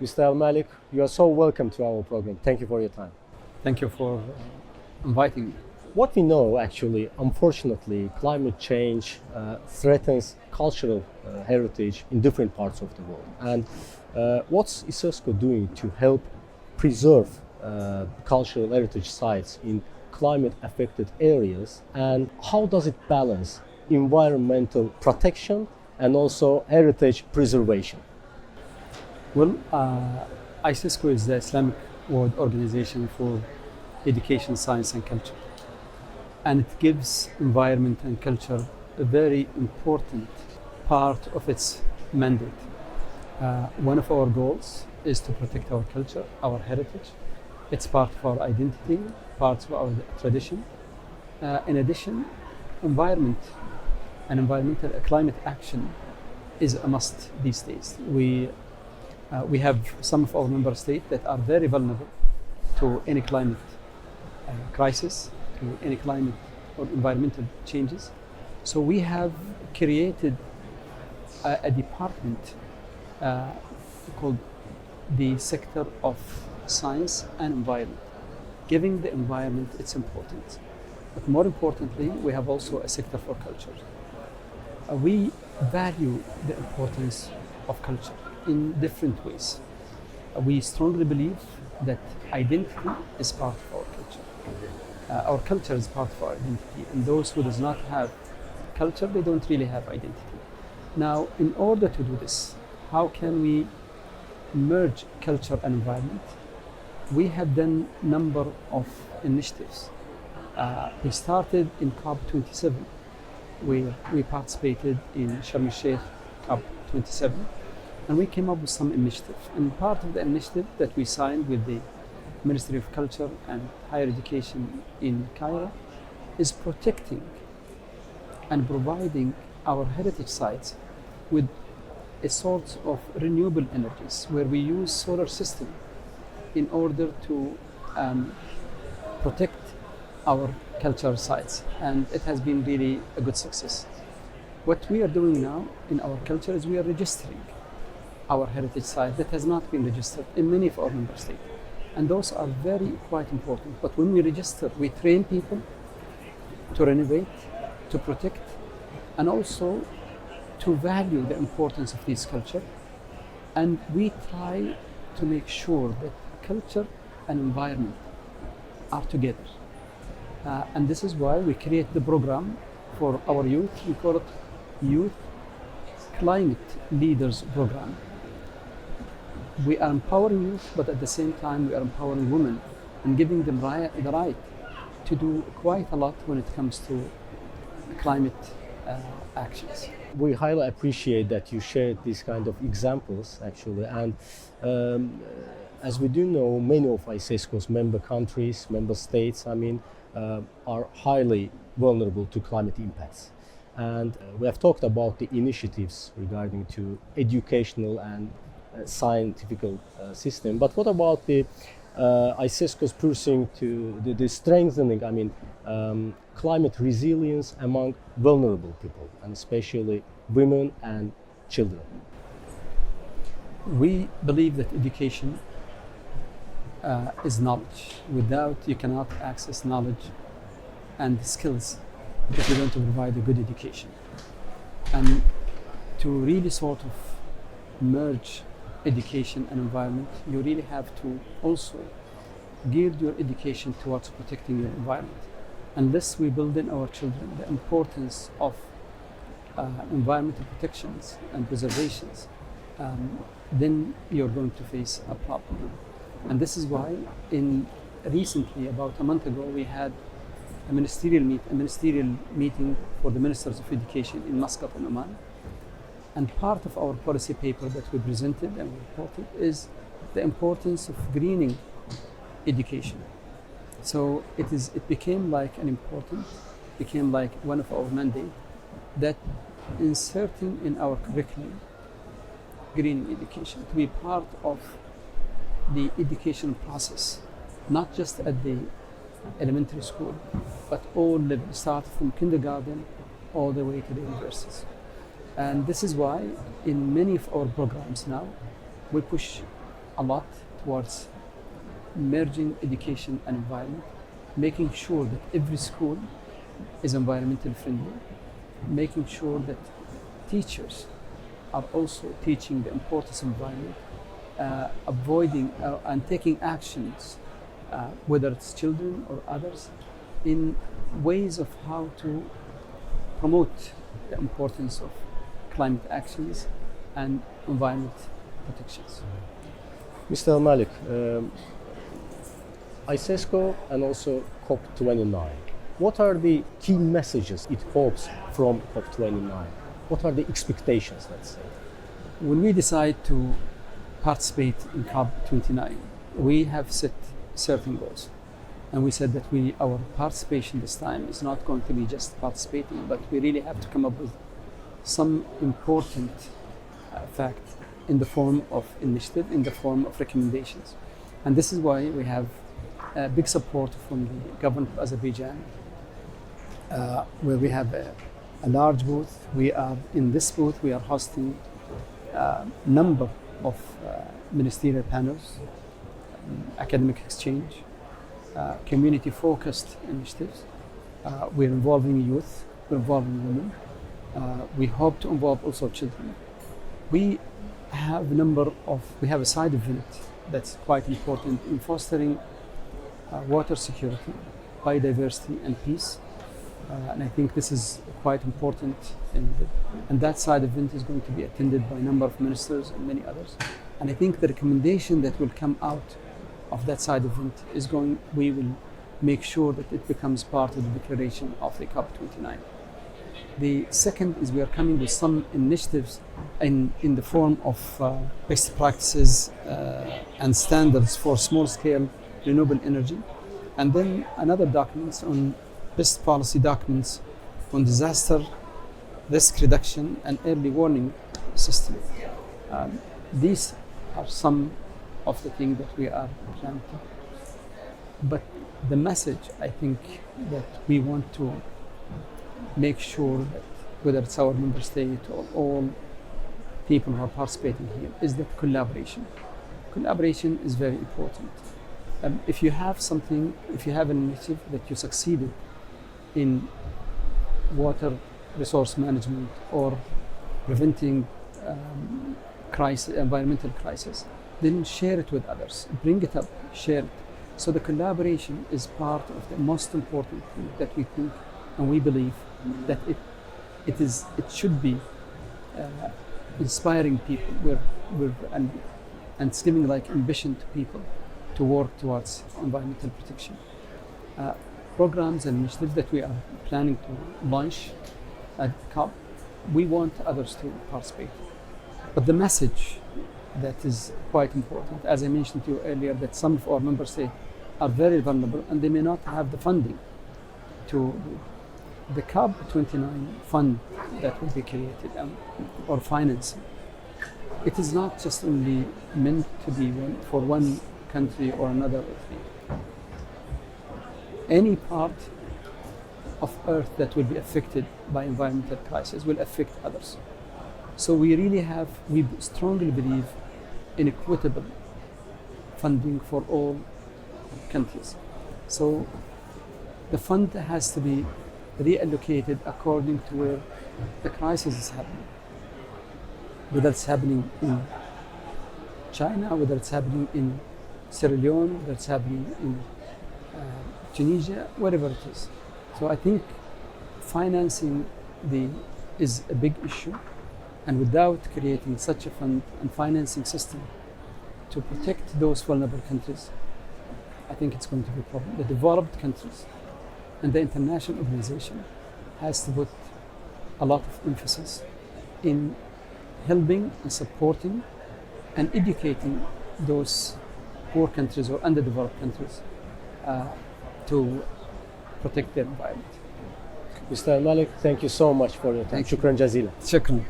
Mr. Malik, you are so welcome to our program. Thank you for your time. Thank you for inviting me. What we know, actually, unfortunately, climate change threatens cultural heritage in different parts of the world. And what's ICESCO doing to help preserve cultural heritage sites in climate-affected areas? And how does it balance environmental protection and also heritage preservation? Well, ICESCO is the Islamic World Organization for Education, Science and Culture. And it gives environment and culture a very important part of its mandate. One of our goals is to protect our culture, our heritage. It's part of our identity, part of our tradition. In addition, environment and environmental climate action is a must these days. We have some of our member states that are very vulnerable to any climate crisis, to any climate or environmental changes. So we have created a department called the sector of science and environment, giving the environment its importance. But more importantly, we have also a sector for culture. We value the importance of culture in different ways. We strongly believe that identity is part of our culture. Our culture is part of our identity, and those who does not have culture, they don't really have identity. Now, in order to do this, how can we merge culture and environment? We have done a number of initiatives. We started in COP29, where we participated in Sharm el-Sheikh COP27, and we came up with some initiatives. And part of the initiative that we signed with the Ministry of Culture and Higher Education in Cairo is protecting and providing our heritage sites with a sort of renewable energies, where we use solar system in order to protect our cultural sites, and it has been really a good success. What we are doing now in our culture is we are registering our heritage site that has not been registered in many of our member states. And those are quite important. But when we register, we train people to renovate, to protect, and also to value the importance of this culture. And we try to make sure that culture and environment are together. And this is why we create the program for our youth. We call it Youth Climate Leaders Program. We are empowering youth, but at the same time we are empowering women and giving them the right to do quite a lot when it comes to climate actions. We highly appreciate that you shared these kind of examples, actually. And as we do know, many of ICESCO's member countries, member states, are highly vulnerable to climate impacts. And we have talked about the initiatives regarding to educational and scientific system. But what about the ICESCO's pursuing to the strengthening, climate resilience among vulnerable people, and especially women and children? We believe that education is knowledge. Without, you cannot access knowledge and skills if you're going to provide a good education. And to really sort of merge education and environment, you really have to also gear your education towards protecting your environment. Unless we build in our children the importance of environmental protections and preservations, then you're going to face a problem. And this is why recently, about a month ago, we had a ministerial meeting for the ministers of education in Muscat in Oman. And part of our policy paper that we presented and reported is the importance of greening education. So it became like one of our mandate that inserting in our curriculum greening education to be part of the education process, not just at the elementary school, but all levels, start from kindergarten all the way to the universities. And this is why in many of our programs now, we push a lot towards merging education and environment, making sure that every school is environmentally friendly, making sure that teachers are also teaching the importance of environment, avoiding and taking actions, whether it's children or others, in ways of how to promote the importance of climate actions and environment protections. Mr. Malik, ICESCO and also COP29, what are the key messages it hopes from COP29? What are the expectations, let's say? When we decide to participate in COP29, we have set certain goals. And we said that our participation this time is not going to be just participating, but we really have to come up with some important fact in the form of initiative, in the form of recommendations. And this is why we have big support from the government of Azerbaijan, where we have a large booth. In this booth, we are hosting a number of ministerial panels, academic exchange, community-focused initiatives. We're involving youth, we're involving women. We hope to involve also children. We have a side event that's quite important in fostering water security, biodiversity, and peace. And I think this is quite important. And that side event is going to be attended by a number of ministers and many others. And I think the recommendation that will come out of that side event we will make sure that it becomes part of the declaration of the COP29. The second is we are coming with some initiatives in the form of best practices and standards for small-scale renewable energy, and then another documents on best policy documents on disaster risk reduction and early warning system. These are some of the things that we are planning to. But the message, I think, that we want to make sure that whether it's our member state or all people who are participating here is that collaboration. Collaboration is very important. If you have an initiative that you succeeded in water resource management or preventing environmental crisis, then share it with others, bring it up, share it. So the collaboration is part of the most important thing that we think, and we believe that it should be inspiring people and it's giving like ambition to people to work towards environmental protection. Programs and initiatives that we are planning to launch at COP, we want others to participate. But the message that is quite important, as I mentioned to you earlier, that some of our member states are very vulnerable and they may not have the funding to the COP29 fund that will be created or financing. It is not just only meant to be for one country or another. Any part of Earth that will be affected by environmental crisis will affect others. So we strongly believe in equitable funding for all countries. So the fund has to be reallocated according to where the crisis is happening. Whether it's happening in China, whether it's happening in Sierra Leone, whether it's happening in Tunisia, wherever it is. So I think financing is a big issue, and without creating such a fund and financing system to protect those vulnerable countries, I think it's going to be a problem. The developed countries and the international organization has to put a lot of emphasis in helping and supporting and educating those poor countries or underdeveloped countries to protect their environment. Mr. Malik, thank you so much for your time. Shukran jazila. Shukran.